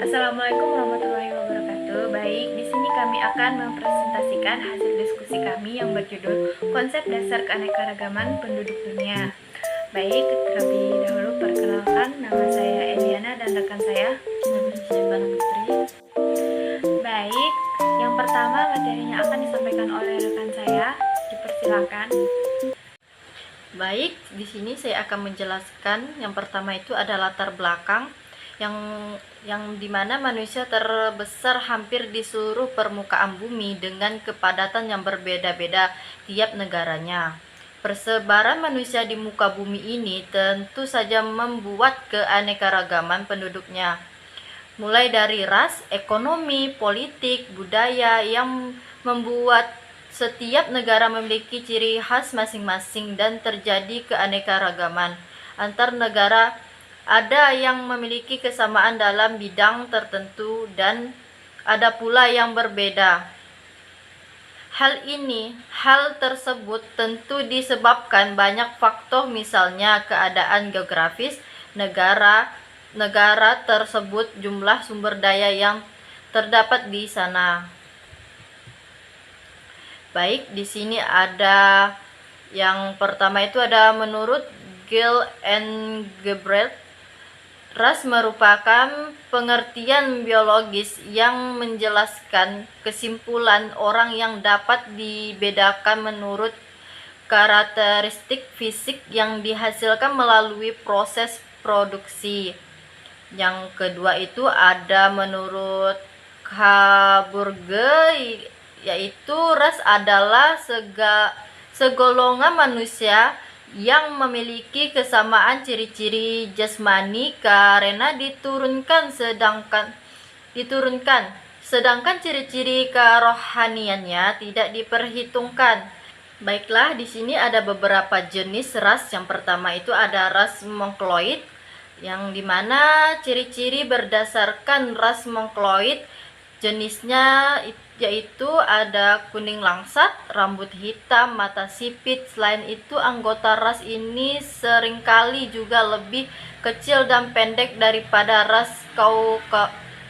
Assalamualaikum warahmatullahi wabarakatuh. Baik, di sini kami akan mempresentasikan hasil diskusi kami yang berjudul Konsep Dasar Keanekaragaman Penduduk Dunia. Baik, terlebih dahulu perkenalkan, nama saya Eliana dan rekan saya Baik, yang pertama materinya akan disampaikan oleh rekan saya. Dipersilakan. Baik, di sini saya akan menjelaskan yang pertama itu ada latar belakang yang dimana manusia terbesar hampir di seluruh permukaan bumi dengan kepadatan yang berbeda-beda tiap negaranya. Persebaran manusia di muka bumi ini tentu saja membuat keanekaragaman penduduknya, mulai dari ras, ekonomi, politik, budaya yang membuat setiap negara memiliki ciri khas masing-masing dan terjadi keanekaragaman antar negara. Ada yang memiliki kesamaan dalam bidang tertentu dan ada pula yang berbeda. Hal tersebut tentu disebabkan banyak faktor, misalnya keadaan geografis negara tersebut, jumlah sumber daya yang terdapat di sana. Baik, di sini ada yang pertama itu ada menurut Gill and Gebrecht, ras merupakan pengertian biologis yang menjelaskan kesimpulan orang yang dapat dibedakan menurut karakteristik fisik yang dihasilkan melalui proses produksi. Yang kedua itu ada menurut Harburger, yaitu ras adalah segolongan manusia yang memiliki kesamaan ciri-ciri jasmani karena diturunkan, sedangkan ciri-ciri kerohaniannya tidak diperhitungkan. Baiklah, di sini ada beberapa jenis ras. Yang pertama itu ada ras mongoloid, yang dimana ciri-ciri berdasarkan ras mongoloid jenisnya yaitu ada kuning langsat, rambut hitam, mata sipit. Selain itu, anggota ras ini seringkali juga lebih kecil dan pendek daripada ras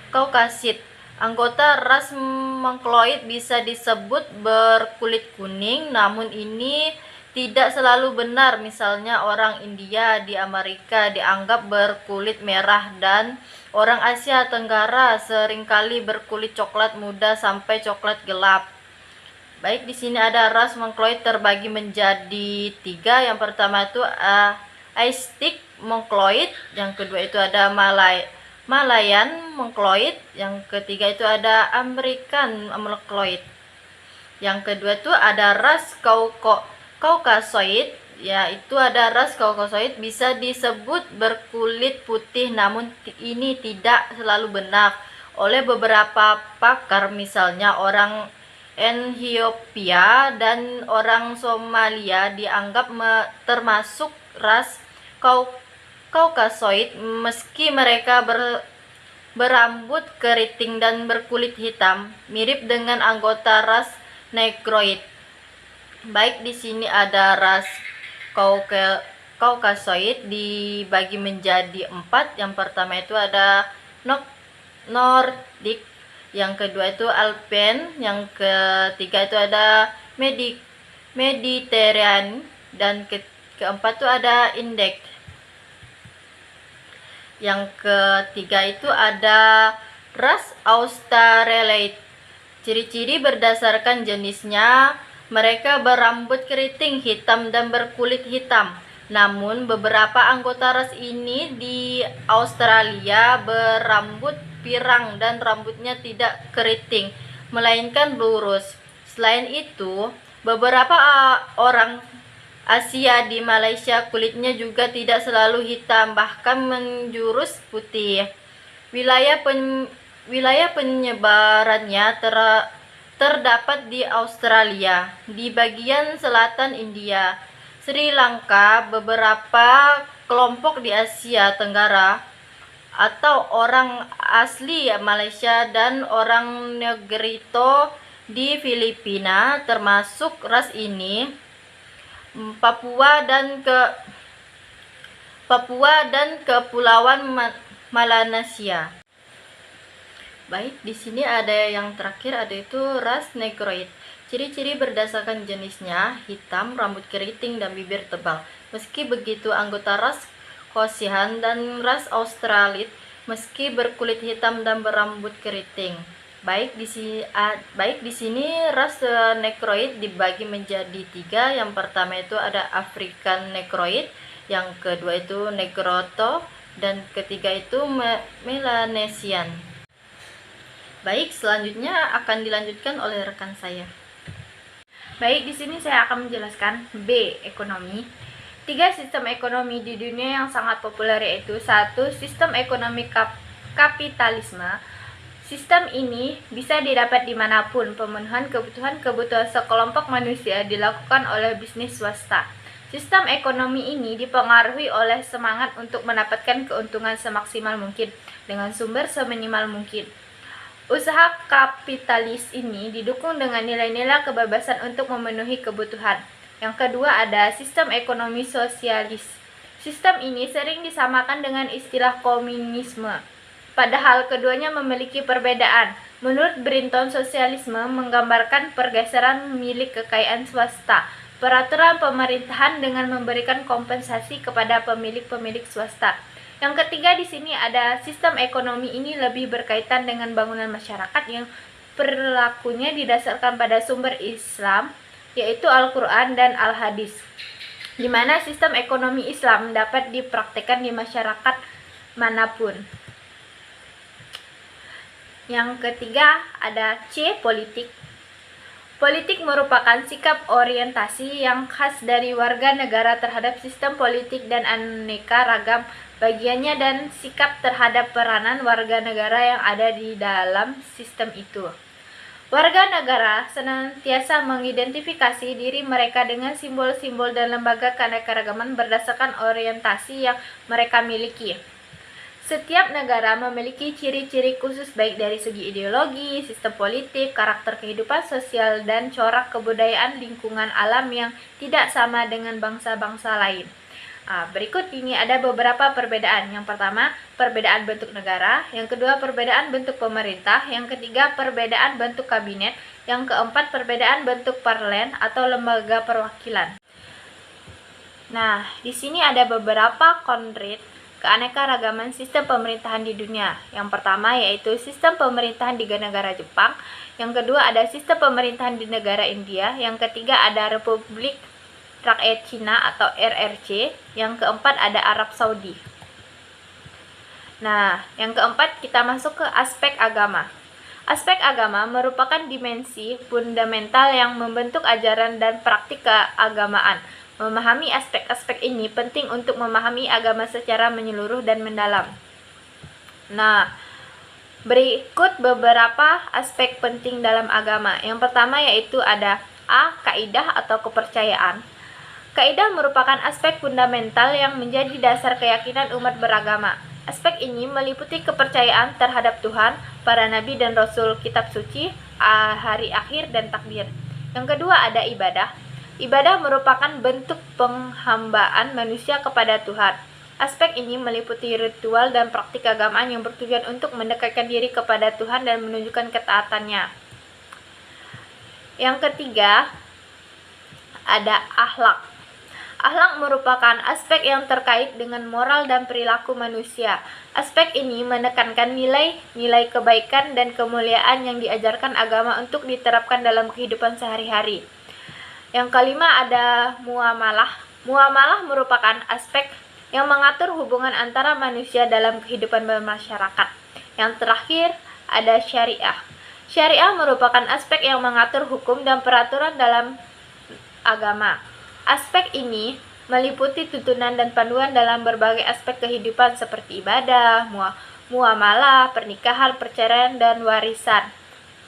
Kaukasid. Anggota ras mongoloid bisa disebut berkulit kuning, namun ini tidak selalu benar. Misalnya orang India di Amerika dianggap berkulit merah dan orang Asia Tenggara seringkali berkulit coklat muda sampai coklat gelap. Baik, di sini ada ras mongoloid terbagi menjadi 3. Yang pertama itu Aztec mongoloid, yang kedua itu ada Malayan mongoloid, yang ketiga itu ada American mongoloid. Yang kedua itu ada ras Kaukasoid, yaitu ada ras Kaukasoid bisa disebut berkulit putih, namun ini tidak selalu benar. Oleh beberapa pakar, misalnya orang Ethiopia dan orang Somalia dianggap termasuk ras Kaukasoid meski mereka berambut keriting dan berkulit hitam, mirip dengan anggota ras Negroid. Baik, di sini ada ras Kaukasoid dibagi menjadi 4. Yang pertama itu ada Nordik, yang kedua itu Alpen, yang ketiga itu ada Mediterranean, dan keempat itu ada Indek. Yang ketiga itu ada ras Australide. Ciri-ciri berdasarkan jenisnya, mereka berambut keriting hitam dan berkulit hitam. Namun beberapa anggota ras ini di Australia berambut pirang dan rambutnya tidak keriting, melainkan lurus. Selain itu, beberapa orang Asia di Malaysia kulitnya juga tidak selalu hitam, bahkan menjurus putih. Wilayah penyebarannya terdapat di Australia, di bagian selatan India, Sri Lanka, beberapa kelompok di Asia Tenggara atau orang asli Malaysia, dan orang Negrito di Filipina. Termasuk ras ini Papua dan Kepulauan Melanesia. Baik, di sini ada yang terakhir, ada itu ras Negroid. Ciri-ciri berdasarkan jenisnya, hitam, rambut keriting, dan bibir tebal. Meski begitu, anggota ras Kosihan dan ras Australit meski berkulit hitam dan berambut keriting. Baik di sini ras Negroid dibagi menjadi 3. Yang pertama itu ada African Negroid, yang kedua itu Negrotho, dan ketiga itu Melanesian. Baik, selanjutnya akan dilanjutkan oleh rekan saya. Baik, di sini saya akan menjelaskan B. Ekonomi. 3 sistem ekonomi di dunia yang sangat populer yaitu 1. Sistem ekonomi kapitalisme. Sistem ini bisa didapat dimanapun. Pemenuhan kebutuhan sekelompok manusia dilakukan oleh bisnis swasta. Sistem ekonomi ini dipengaruhi oleh semangat untuk mendapatkan keuntungan semaksimal mungkin dengan sumber seminimal mungkin. Usaha kapitalis ini didukung dengan nilai-nilai kebebasan untuk memenuhi kebutuhan. Yang kedua ada sistem ekonomi sosialis. Sistem ini sering disamakan dengan istilah komunisme. Padahal keduanya memiliki perbedaan. Menurut Brinton, sosialisme menggambarkan pergeseran milik kekayaan swasta, peraturan pemerintahan dengan memberikan kompensasi kepada pemilik-pemilik swasta. Yang ketiga di sini ada sistem ekonomi ini lebih berkaitan dengan bangunan masyarakat yang perilakunya didasarkan pada sumber Islam, yaitu Al-Quran dan Al-Hadis, di mana sistem ekonomi Islam dapat dipraktikkan di masyarakat manapun. Yang ketiga ada C. Politik. Politik merupakan sikap orientasi yang khas dari warga negara terhadap sistem politik dan aneka ragam bagiannya dan sikap terhadap peranan warga negara yang ada di dalam sistem itu. Warga negara senantiasa mengidentifikasi diri mereka dengan simbol-simbol dan lembaga keanekaragaman berdasarkan orientasi yang mereka miliki. Setiap negara memiliki ciri-ciri khusus baik dari segi ideologi, sistem politik, karakter kehidupan sosial, dan corak kebudayaan lingkungan alam yang tidak sama dengan bangsa-bangsa lain. Berikut ini ada beberapa perbedaan. Yang pertama, perbedaan bentuk negara. Yang kedua, perbedaan bentuk pemerintah. Yang ketiga, perbedaan bentuk kabinet. Yang keempat, perbedaan bentuk parlemen atau lembaga perwakilan. Nah, di sini ada beberapa konkret keanekaragaman sistem pemerintahan di dunia. Yang pertama yaitu sistem pemerintahan di negara Jepang. Yang kedua ada sistem pemerintahan di negara India. Yang ketiga ada Republik Rakyat Cina atau RRC. Yang keempat ada Arab Saudi. Nah, yang keempat kita masuk ke aspek agama. Aspek agama merupakan dimensi fundamental yang membentuk ajaran dan praktik keagamaan. Memahami aspek-aspek ini penting untuk memahami agama secara menyeluruh dan mendalam. Nah, berikut beberapa aspek penting dalam agama. Yang pertama yaitu ada A. Kaidah atau kepercayaan. Kaidah merupakan aspek fundamental yang menjadi dasar keyakinan umat beragama. Aspek ini meliputi kepercayaan terhadap Tuhan, para nabi dan rasul, kitab suci, hari akhir, dan takdir. Yang kedua ada ibadah. Ibadah merupakan bentuk penghambaan manusia kepada Tuhan. Aspek ini meliputi ritual dan praktik keagamaan yang bertujuan untuk mendekatkan diri kepada Tuhan dan menunjukkan ketaatannya. Yang ketiga, ada akhlak. Akhlak merupakan aspek yang terkait dengan moral dan perilaku manusia. Aspek ini menekankan nilai-nilai kebaikan dan kemuliaan yang diajarkan agama untuk diterapkan dalam kehidupan sehari-hari. Yang kelima ada muamalah. Muamalah merupakan aspek yang mengatur hubungan antara manusia dalam kehidupan bermasyarakat. Yang terakhir ada syariah. Syariah merupakan aspek yang mengatur hukum dan peraturan dalam agama. Aspek ini meliputi tuntunan dan panduan dalam berbagai aspek kehidupan seperti ibadah, muamalah, pernikahan, perceraian, dan warisan,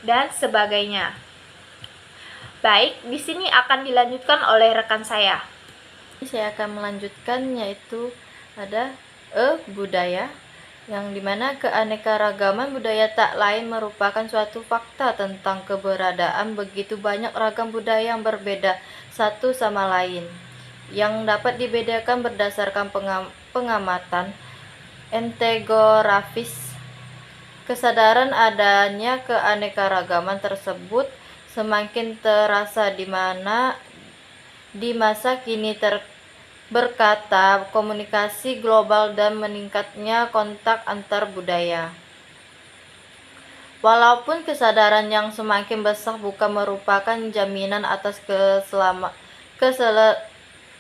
dan sebagainya. Baik, di sini akan dilanjutkan oleh rekan saya. Saya akan melanjutkan yaitu ada budaya, yang dimana keanekaragaman budaya tak lain merupakan suatu fakta tentang keberadaan begitu banyak ragam budaya yang berbeda satu sama lain. yang dapat dibedakan berdasarkan pengamatan etnografis. Kesadaran adanya keanekaragaman tersebut semakin terasa di masa kini berkata komunikasi global dan meningkatnya kontak antar budaya. Walaupun kesadaran yang semakin besar bukan merupakan jaminan atas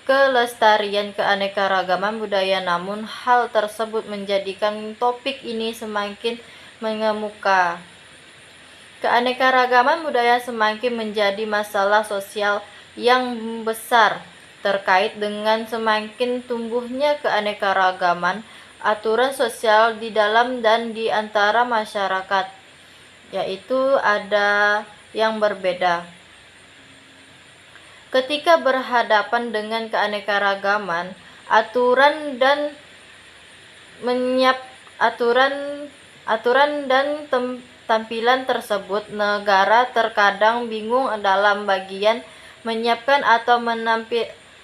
kelestarian keanekaragaman budaya, namun hal tersebut menjadikan topik ini semakin mengemuka. Keanekaragaman budaya semakin menjadi masalah sosial yang besar terkait dengan semakin tumbuhnya keanekaragaman aturan sosial di dalam dan di antara masyarakat, yaitu ada yang berbeda. Ketika berhadapan dengan keanekaragaman, aturan dan tampilan tersebut, negara terkadang bingung dalam bagian menyiapkan atau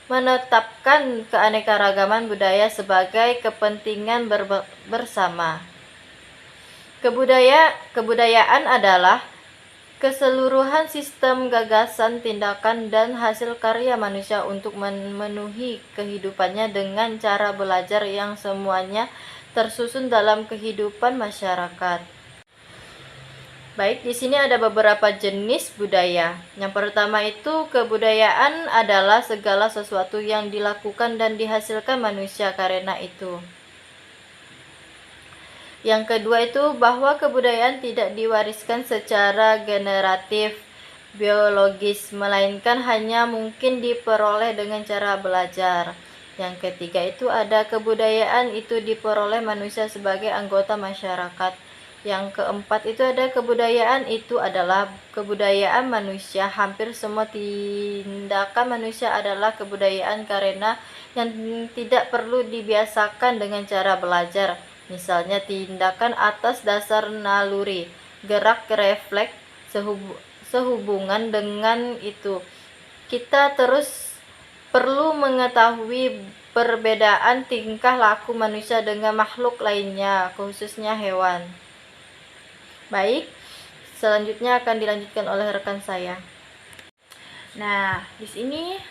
menetapkan keanekaragaman budaya sebagai kepentingan bersama. Kebudayaan adalah keseluruhan sistem gagasan, tindakan, dan hasil karya manusia untuk memenuhi kehidupannya dengan cara belajar yang semuanya tersusun dalam kehidupan masyarakat. Baik, di sini ada beberapa jenis budaya. Yang pertama itu, kebudayaan adalah segala sesuatu yang dilakukan dan dihasilkan manusia karena itu. Yang kedua itu, bahwa kebudayaan tidak diwariskan secara generatif biologis, melainkan hanya mungkin diperoleh dengan cara belajar. Yang ketiga itu, ada kebudayaan itu diperoleh manusia sebagai anggota masyarakat. Yang keempat itu, ada kebudayaan itu adalah kebudayaan manusia. Hampir semua tindakan manusia adalah kebudayaan karena yang tidak perlu dibiasakan dengan cara belajar. Misalnya tindakan atas dasar naluri, gerak refleks sehubungan dengan itu. Kita terus perlu mengetahui perbedaan tingkah laku manusia dengan makhluk lainnya, khususnya hewan. Baik, selanjutnya akan dilanjutkan oleh rekan saya. Nah, di sini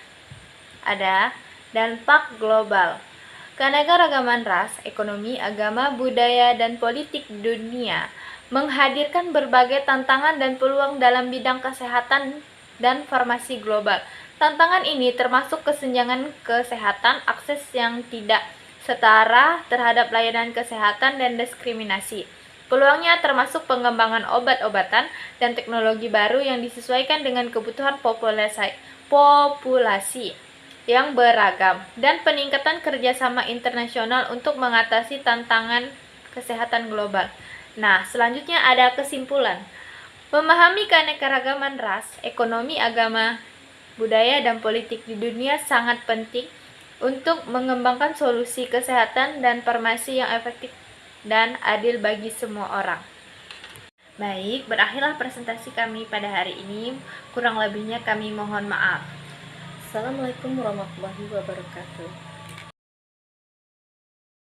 ada dampak global. Keanekaragaman ras, ekonomi, agama, budaya, dan politik dunia menghadirkan berbagai tantangan dan peluang dalam bidang kesehatan dan farmasi global. Tantangan ini termasuk kesenjangan kesehatan, akses yang tidak setara terhadap layanan kesehatan, dan diskriminasi. Peluangnya termasuk pengembangan obat-obatan dan teknologi baru yang disesuaikan dengan kebutuhan populasi yang beragam, dan peningkatan kerjasama internasional untuk mengatasi tantangan kesehatan global. Nah, selanjutnya ada kesimpulan. Memahami keanekaragaman ras, ekonomi, agama, budaya, dan politik di dunia sangat penting untuk mengembangkan solusi kesehatan dan farmasi yang efektif dan adil bagi semua orang. Baik, berakhirlah presentasi kami pada hari ini. Kurang lebihnya kami mohon maaf. Assalamualaikum warahmatullahi wabarakatuh.